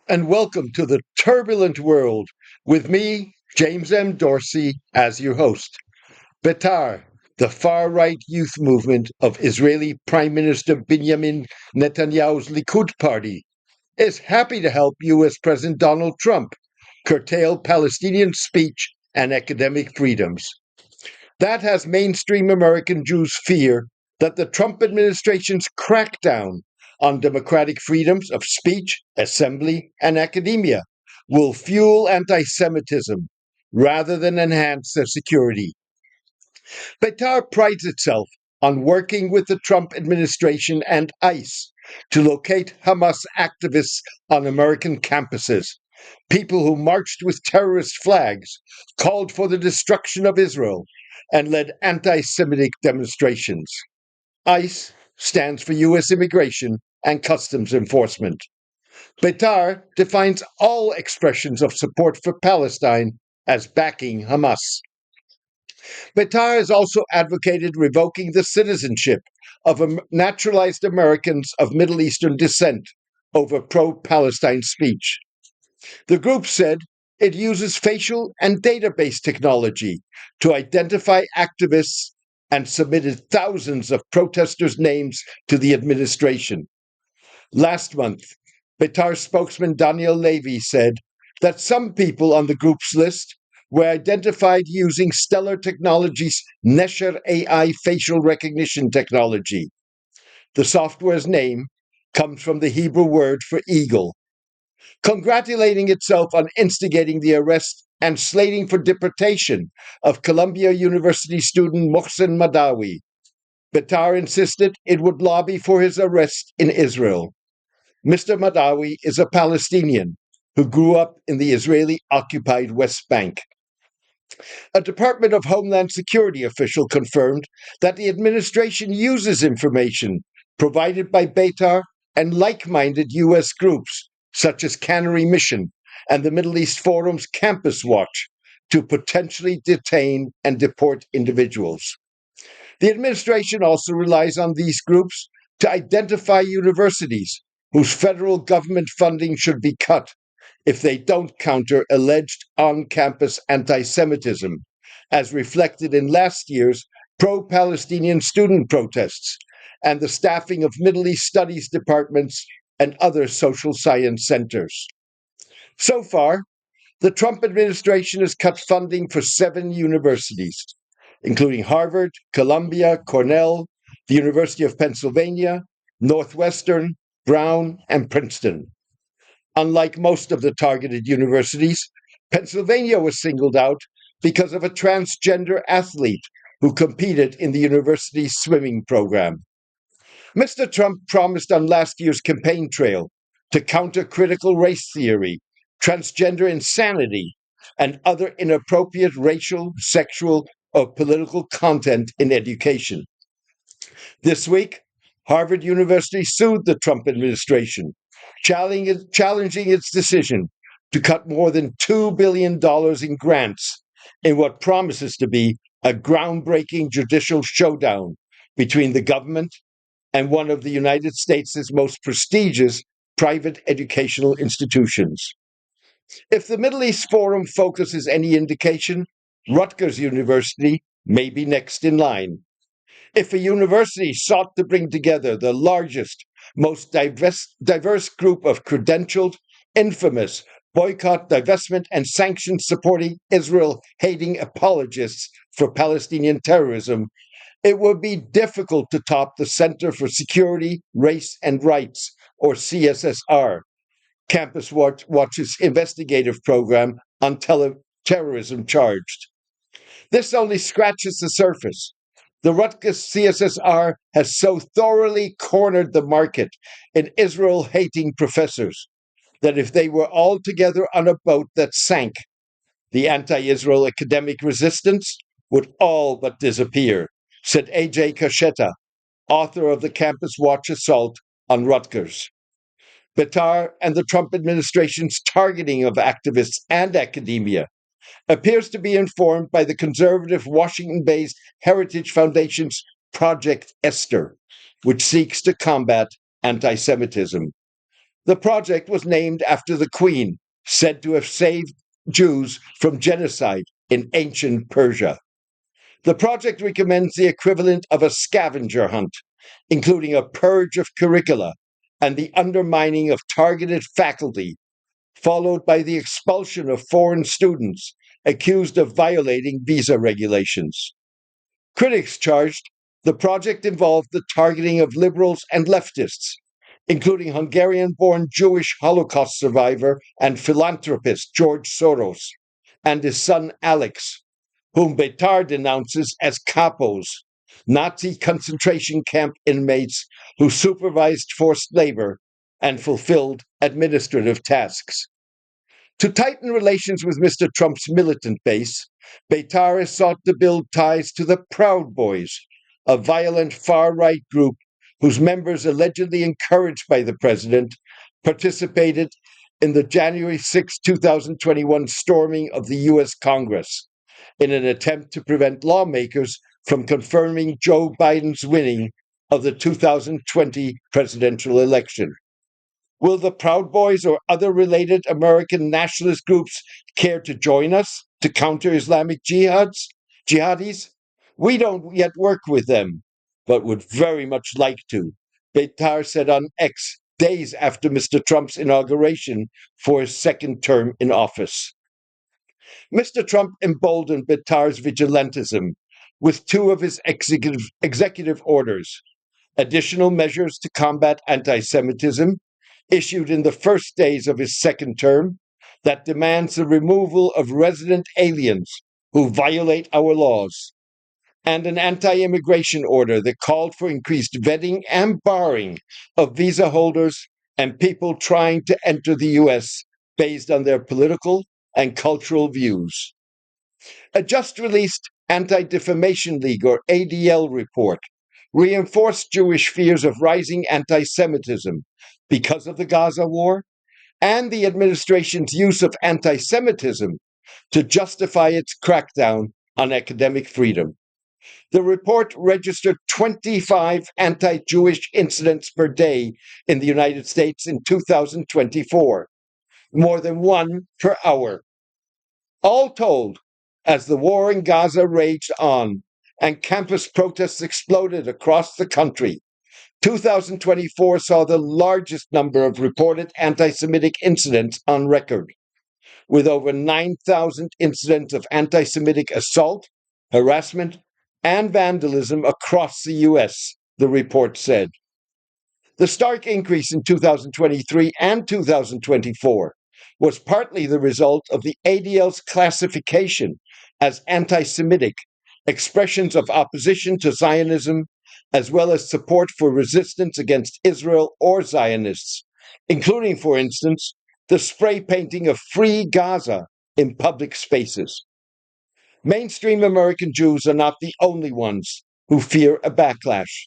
And welcome to the turbulent world with me, James M. Dorsey, as your host. Betar, the far right youth movement of Israeli Prime Minister Binyamin Netanyahu's Likud party, is happy to help U.S. President Donald Trump curtail Palestinian speech and academic freedoms. That has mainstream American Jews fear that the Trump administration's crackdown on democratic freedoms of speech, assembly, and academia will fuel anti Semitism rather than enhance their security. Betar prides itself on working with the Trump administration and ICE to locate Hamas activists on American campuses, people who marched with terrorist flags, called for the destruction of Israel, and led anti Semitic demonstrations. ICE stands for U.S. Immigration and Customs Enforcement. Betar defines all expressions of support for Palestine as backing Hamas. Betar has also advocated revoking the citizenship of naturalized Americans of Middle Eastern descent over pro-Palestine speech. The group said it uses facial and database technology to identify activists and submitted thousands of protesters' names to the administration. Last month, Betar spokesman Daniel Levy said that some people on the group's list were identified using Stellar Technologies' Nesher AI facial recognition technology. The software's name comes from the Hebrew word for eagle. Congratulating itself on instigating the arrest and slating for deportation of Columbia University student Mohsen Madawi, Betar insisted it would lobby for his arrest in Israel. Mr. Madawi is a Palestinian who grew up in the Israeli-occupied West Bank. A Department of Homeland Security official confirmed that the administration uses information provided by Betar and like-minded U.S. groups such as Cannery Mission and the Middle East Forum's Campus Watch to potentially detain and deport individuals. The administration also relies on these groups to identify universities whose federal government funding should be cut if they don't counter alleged on-campus anti-Semitism, as reflected in last year's pro-Palestinian student protests and the staffing of Middle East studies departments and other social science centers. So far, the Trump administration has cut funding for 7 universities, including Harvard, Columbia, Cornell, the University of Pennsylvania, Northwestern, Brown, and Princeton. Unlike most of the targeted universities, Pennsylvania was singled out because of a transgender athlete who competed in the university's swimming program. Mr. Trump promised on last year's campaign trail to counter critical race theory, transgender insanity, and other inappropriate racial, sexual, or political content in education. This week, Harvard University sued the Trump administration, challenging its decision to cut more than $2 billion in grants in what promises to be a groundbreaking judicial showdown between the government and one of the United States' most prestigious private educational institutions. If the Middle East Forum Focus is any indication, Rutgers University may be next in line. If a university sought to bring together the largest, most diverse group of credentialed, infamous, boycott, divestment, and sanctions supporting Israel hating apologists for Palestinian terrorism, it would be difficult to top the Center for Security, Race, and Rights, or CSSR, Campus Watch's investigative program on terrorism charged. This only scratches the surface. The Rutgers CSSR has so thoroughly cornered the market in Israel-hating professors that if they were all together on a boat that sank, the anti-Israel academic resistance would all but disappear, said A.J. Kasheta, author of the Campus Watch assault on Rutgers. Betar and the Trump administration's targeting of activists and academia appears to be informed by the conservative Washington-based Heritage Foundation's Project Esther, which seeks to combat anti-Semitism. The project was named after the Queen, said to have saved Jews from genocide in ancient Persia. The project recommends the equivalent of a scavenger hunt, including a purge of curricula and the undermining of targeted faculty, followed by the expulsion of foreign students accused of violating visa regulations. Critics charged the project involved the targeting of liberals and leftists, including Hungarian-born Jewish Holocaust survivor and philanthropist George Soros, and his son Alex, whom Betar denounces as capos, Nazi concentration camp inmates who supervised forced labor and fulfilled administrative tasks. To tighten relations with Mr. Trump's militant base, Betar has sought to build ties to the Proud Boys, a violent far-right group whose members, allegedly encouraged by the president, participated in the January 6, 2021 storming of the U.S. Congress in an attempt to prevent lawmakers from confirming Joe Biden's winning of the 2020 presidential election. Will the Proud Boys or other related American nationalist groups care to join us to counter Islamic jihadis? We don't yet work with them, but would very much like to, Betar said on X days after Mr. Trump's inauguration for his second term in office. Mr. Trump emboldened Betar's vigilantism with two of his executive orders, additional measures to combat anti-Semitism, issued in the first days of his second term, that demands the removal of resident aliens who violate our laws, and an anti-immigration order that called for increased vetting and barring of visa holders and people trying to enter the U.S. based on their political and cultural views. A just-released Anti-Defamation League, or ADL, report reinforced Jewish fears of rising anti-Semitism because of the Gaza war and the administration's use of anti-Semitism to justify its crackdown on academic freedom. The report registered 25 anti-Jewish incidents per day in the United States in 2024, more than one per hour. All told, as the war in Gaza raged on and campus protests exploded across the country, 2024 saw the largest number of reported anti-Semitic incidents on record, with over 9,000 incidents of anti-Semitic assault, harassment, and vandalism across the U.S., the report said. The stark increase in 2023 and 2024 was partly the result of the ADL's classification as anti-Semitic expressions of opposition to Zionism, as well as support for resistance against Israel or Zionists, including, for instance, the spray painting of Free Gaza in public spaces. Mainstream American Jews are not the only ones who fear a backlash.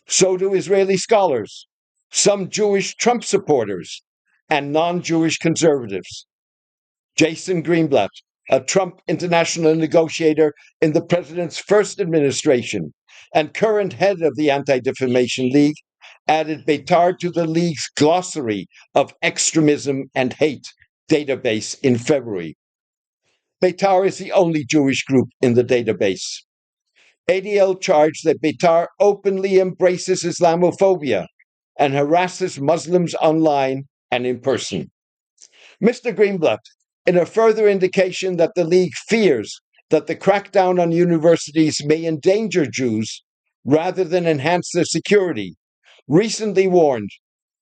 So do Israeli scholars, some Jewish Trump supporters, and non-Jewish conservatives. Jason Greenblatt, a Trump international negotiator in the president's first administration and current head of the Anti-Defamation League, added Betar to the League's glossary of extremism and hate database in February. Betar is the only Jewish group in the database. ADL charged that Betar openly embraces Islamophobia and harasses Muslims online and in person. Mr. Greenblatt, in a further indication that the League fears that the crackdown on universities may endanger Jews rather than enhance their security, recently warned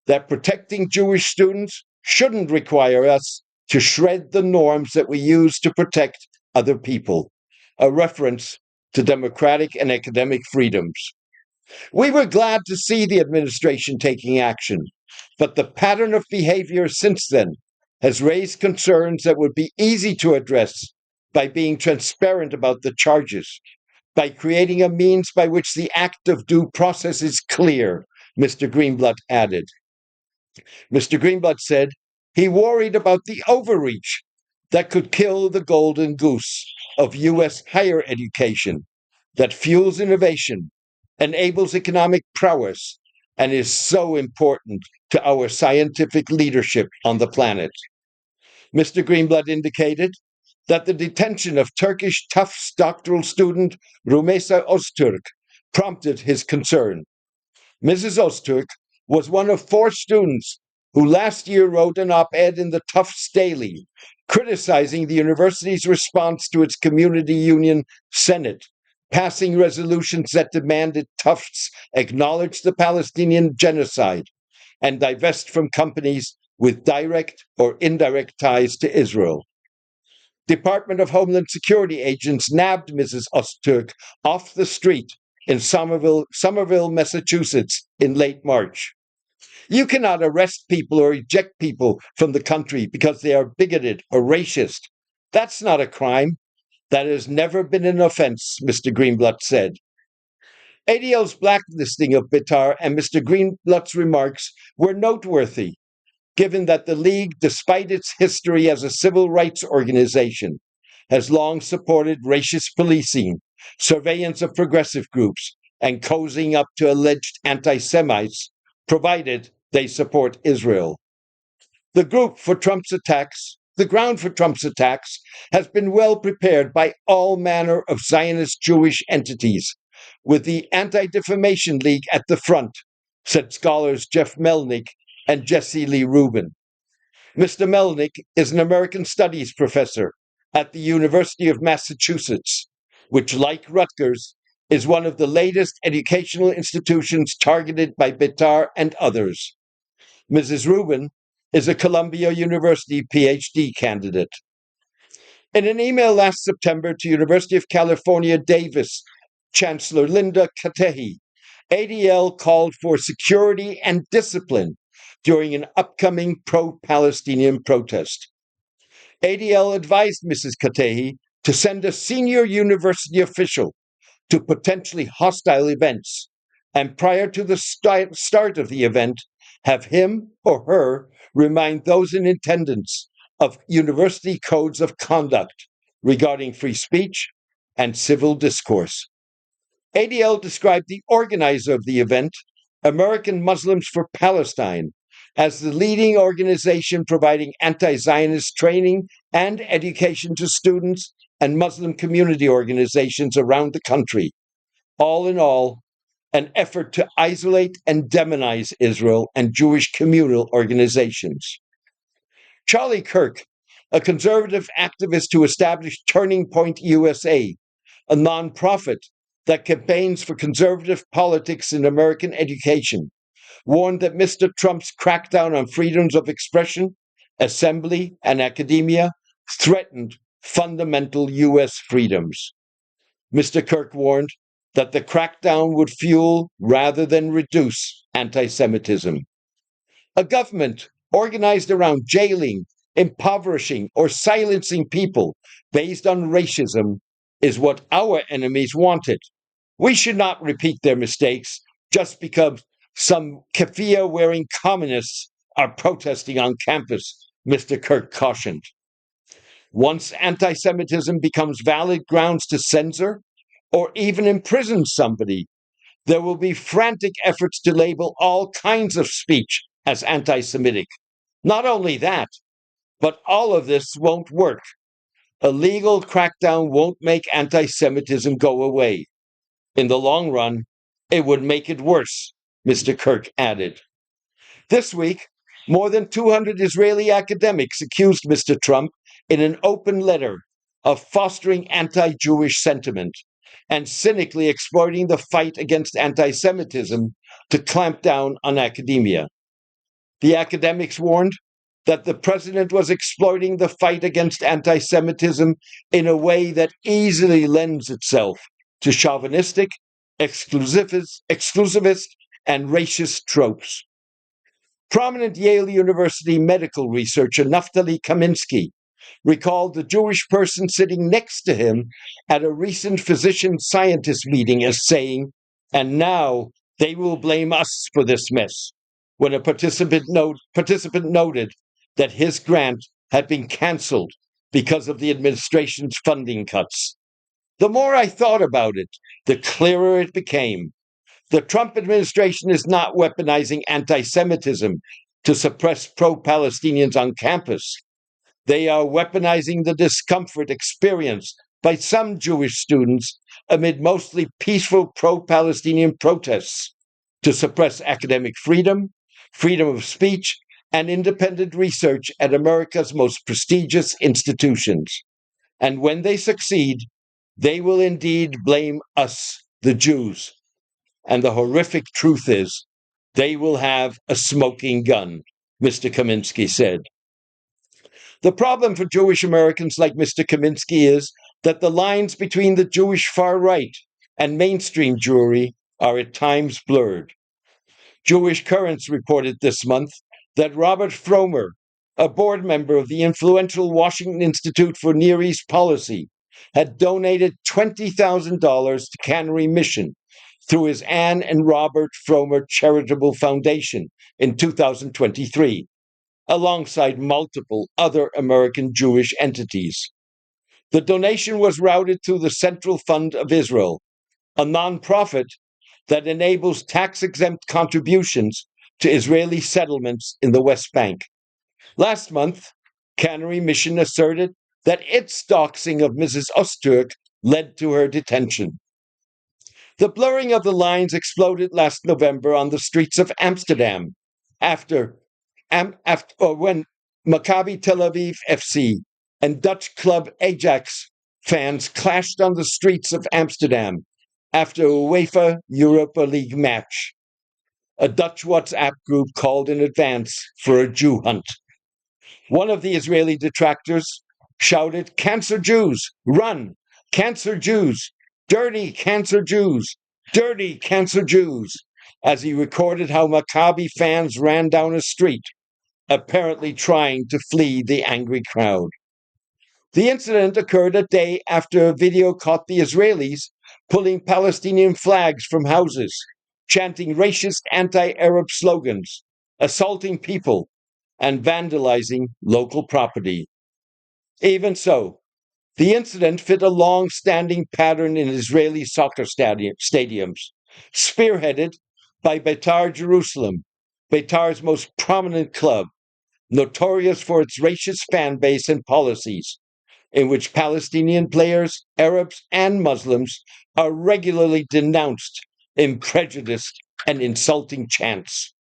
that protecting Jewish students shouldn't require us to shred the norms that we use to protect other people, a reference to democratic and academic freedoms. We were glad to see the administration taking action, but the pattern of behavior since then has raised concerns that would be easy to address by being transparent about the charges, by creating a means by which the act of due process is clear, Mr. Greenblatt added. Mr. Greenblatt said he worried about the overreach that could kill the golden goose of U.S. higher education that fuels innovation, enables economic prowess, and is so important to our scientific leadership on the planet. Mr. Greenblatt indicated that the detention of Turkish Tufts doctoral student Rumeysa Öztürk prompted his concern. Mrs. Öztürk was one of 4 students who last year wrote an op-ed in the Tufts Daily, criticizing the university's response to its community union Senate, passing resolutions that demanded Tufts acknowledge the Palestinian genocide and divest from companies with direct or indirect ties to Israel. Department of Homeland Security agents nabbed Mrs. Öztürk off the street in Somerville, Massachusetts in late March. You cannot arrest people or eject people from the country because they are bigoted or racist. That's not a crime. That has never been an offense, Mr. Greenblatt said. ADL's blacklisting of Betar and Mr. Greenblatt's remarks were noteworthy, given that the League, despite its history as a civil rights organization, has long supported racist policing, surveillance of progressive groups, and cozying up to alleged anti-Semites, provided they support Israel. The ground for Trump's attacks has been well prepared by all manner of Zionist Jewish entities, with the Anti-Defamation League at the front, said scholars Jeff Melnick and Jesse Lee Rubin. Mr. Melnick is an American Studies professor at the University of Massachusetts, which, like Rutgers, is one of the latest educational institutions targeted by Betar and others. Mrs. Rubin is a Columbia University PhD candidate. In an email last September to University of California, Davis, Chancellor Linda Katehi, ADL called for security and discipline during an upcoming pro-Palestinian protest. ADL advised Mrs. Katehi to send a senior university official to potentially hostile events, and prior to the start of the event, have him or her remind those in attendance of university codes of conduct regarding free speech and civil discourse. ADL described the organizer of the event, American Muslims for Palestine, as the leading organization providing anti-Zionist training and education to students and Muslim community organizations around the country. All in all, an effort to isolate and demonize Israel and Jewish communal organizations. Charlie Kirk, a conservative activist who established Turning Point USA, a nonprofit that campaigns for conservative politics in American education, warned that Mr. Trump's crackdown on freedoms of expression, assembly, and academia threatened fundamental U.S. freedoms. Mr. Kirk warned that the crackdown would fuel rather than reduce anti-Semitism. A government organized around jailing, impoverishing, or silencing people based on racism is what our enemies wanted. We should not repeat their mistakes just because some keffiyeh-wearing communists are protesting on campus, Mr. Kirk cautioned. Once anti-Semitism becomes valid grounds to censor or even imprison somebody, there will be frantic efforts to label all kinds of speech as anti-Semitic. Not only that, but all of this won't work. A legal crackdown won't make anti-Semitism go away. In the long run, it would make it worse, Mr. Kirk added. This week, more than 200 Israeli academics accused Mr. Trump in an open letter of fostering anti-Jewish sentiment and cynically exploiting the fight against anti-Semitism to clamp down on academia. The academics warned that the president was exploiting the fight against anti-Semitism in a way that easily lends itself to chauvinistic, exclusivist, and racist tropes. Prominent Yale University medical researcher Naftali Kaminsky recalled the Jewish person sitting next to him at a recent physician-scientist meeting as saying, "And now they will blame us for this mess," when a participant noted that his grant had been canceled because of the administration's funding cuts. The more I thought about it, the clearer it became. The Trump administration is not weaponizing anti-Semitism to suppress pro-Palestinians on campus. They are weaponizing the discomfort experienced by some Jewish students amid mostly peaceful pro-Palestinian protests to suppress academic freedom, freedom of speech, and independent research at America's most prestigious institutions. And when they succeed, they will indeed blame us, the Jews. And the horrific truth is, they will have a smoking gun, Mr. Kaminsky said. The problem for Jewish Americans like Mr. Kaminsky is that the lines between the Jewish far right and mainstream Jewry are at times blurred. Jewish Currents reported this month that Robert Fromer, a board member of the influential Washington Institute for Near East Policy, had donated $20,000 to Cannery Mission through his Ann and Robert Fromer Charitable Foundation in 2023, alongside multiple other American Jewish entities. The donation was routed through the Central Fund of Israel, a nonprofit that enables tax-exempt contributions to Israeli settlements in the West Bank. Last month, Cannery Mission asserted that its doxing of Mrs. Öztürk led to her detention. The blurring of the lines exploded last November on the streets of Amsterdam when Maccabi Tel Aviv FC and Dutch club Ajax fans clashed on the streets of Amsterdam after a UEFA Europa League match. A Dutch WhatsApp group called in advance for a Jew hunt. One of the Israeli detractors shouted, "Cancer Jews, run! Cancer Jews! Dirty cancer Jews! Dirty cancer Jews!" as he recorded how Maccabi fans ran down a street, apparently trying to flee the angry crowd. The incident occurred a day after a video caught the Israelis pulling Palestinian flags from houses, chanting racist anti-Arab slogans, assaulting people, and vandalizing local property. Even so, the incident fit a long-standing pattern in Israeli soccer stadiums, spearheaded by Betar Jerusalem, Betar's most prominent club, notorious for its racist fan base and policies, in which Palestinian players, Arabs, and Muslims are regularly denounced in prejudiced and insulting chants.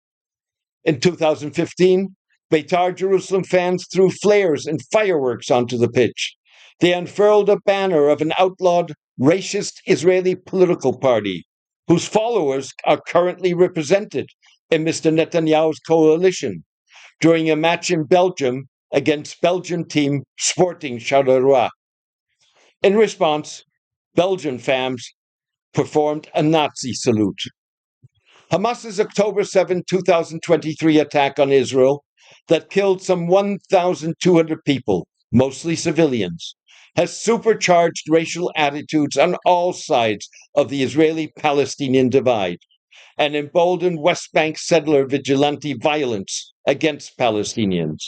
In 2015, Betar Jerusalem fans threw flares and fireworks onto the pitch. They unfurled a banner of an outlawed, racist Israeli political party, whose followers are currently represented in Mr. Netanyahu's coalition, during a match in Belgium against Belgian team Sporting Charleroi. In response, Belgian fans performed a Nazi salute. Hamas's October 7, 2023 attack on Israel that killed some 1,200 people, mostly civilians, has supercharged racial attitudes on all sides of the Israeli-Palestinian divide and emboldened West Bank settler vigilante violence against Palestinians.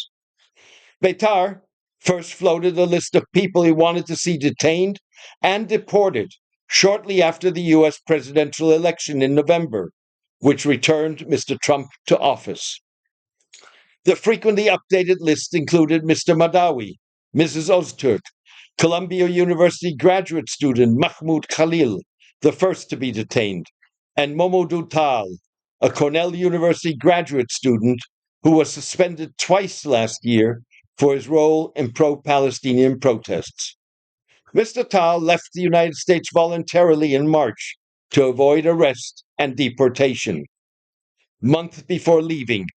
Betar first floated a list of people he wanted to see detained and deported shortly after the U.S. presidential election in November, which returned Mr. Trump to office. The frequently updated list included Mr. Madawi, Mrs. Öztürk, Columbia University graduate student Mahmoud Khalil, the first to be detained, and Momodou Tal, a Cornell University graduate student who was suspended twice last year for his role in pro-Palestinian protests. Mr. Tal left the United States voluntarily in March to avoid arrest and deportation. Months before leaving,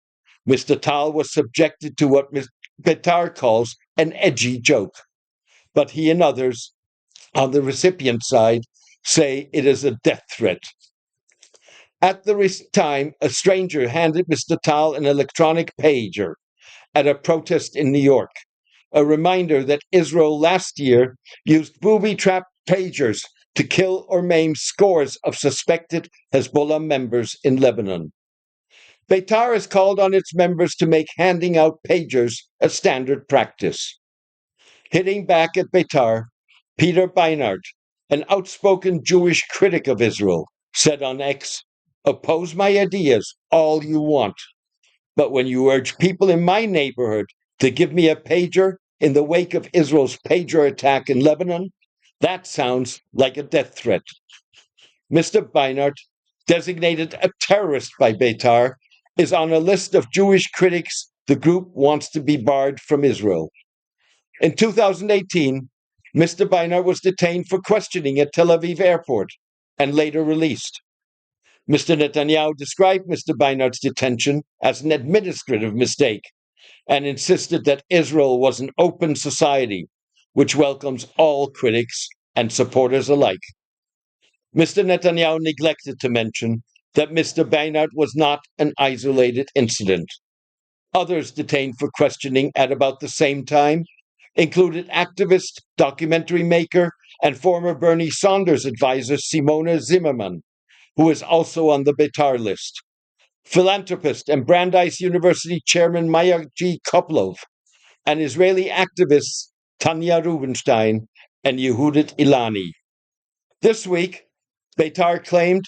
Mr. Tal was subjected to what Betar calls an edgy joke, but he and others on the recipient side say it is a death threat. At the time, a stranger handed Mr. Tal an electronic pager at a protest in New York, a reminder that Israel last year used booby-trapped pagers to kill or maim scores of suspected Hezbollah members in Lebanon. Betar has called on its members to make handing out pagers a standard practice. Hitting back at Betar, Peter Beinart, an outspoken Jewish critic of Israel, said on X, "Oppose my ideas all you want, But when you urge people in my neighborhood to give me a pager in the wake of Israel's pager attack in Lebanon, that sounds like a death threat. Mr. Beinart, designated a terrorist by Betar, is on a list of Jewish critics the group wants to be barred from Israel. In 2018, Mr. Beinart was detained for questioning at Tel Aviv airport and later released. Mr. Netanyahu described Mr. Beinart's detention as an administrative mistake and insisted that Israel was an open society which welcomes all critics and supporters alike. Mr. Netanyahu neglected to mention that Mr. Beinart was not an isolated incident. Others detained for questioning at about the same time included activist, documentary maker, and former Bernie Sanders advisor Simona Zimmerman, who is also on the Betar list, philanthropist and Brandeis University chairman Maya G. Koplov, and Israeli activists Tanya Rubenstein and Yehudit Ilani. This week, Betar claimed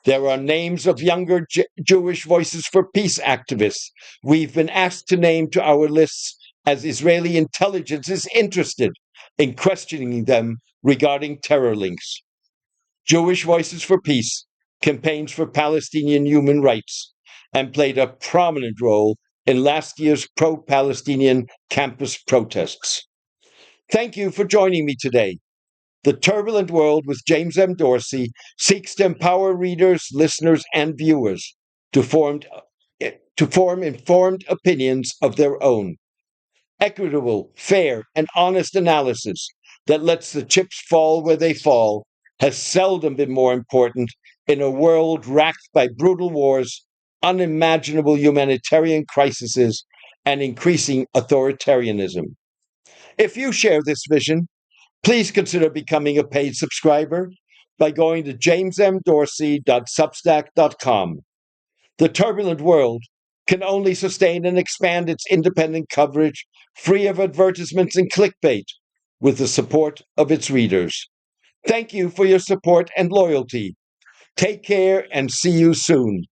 there are names of younger Jewish Voices for Peace activists we've been asked to name to our lists as Israeli intelligence is interested in questioning them regarding terror links. Jewish Voices for Peace campaigns for Palestinian human rights and played a prominent role in last year's pro-Palestinian campus protests. Thank you for joining me today. The Turbulent World with James M. Dorsey seeks to empower readers, listeners, and viewers to form informed opinions of their own. Equitable, fair, and honest analysis that lets the chips fall where they fall has seldom been more important in a world racked by brutal wars, unimaginable humanitarian crises, and increasing authoritarianism. If you share this vision, please consider becoming a paid subscriber by going to jamesmdorsey.substack.com. The Turbulent World can only sustain and expand its independent coverage, free of advertisements and clickbait, with the support of its readers. Thank you for your support and loyalty. Take care and see you soon.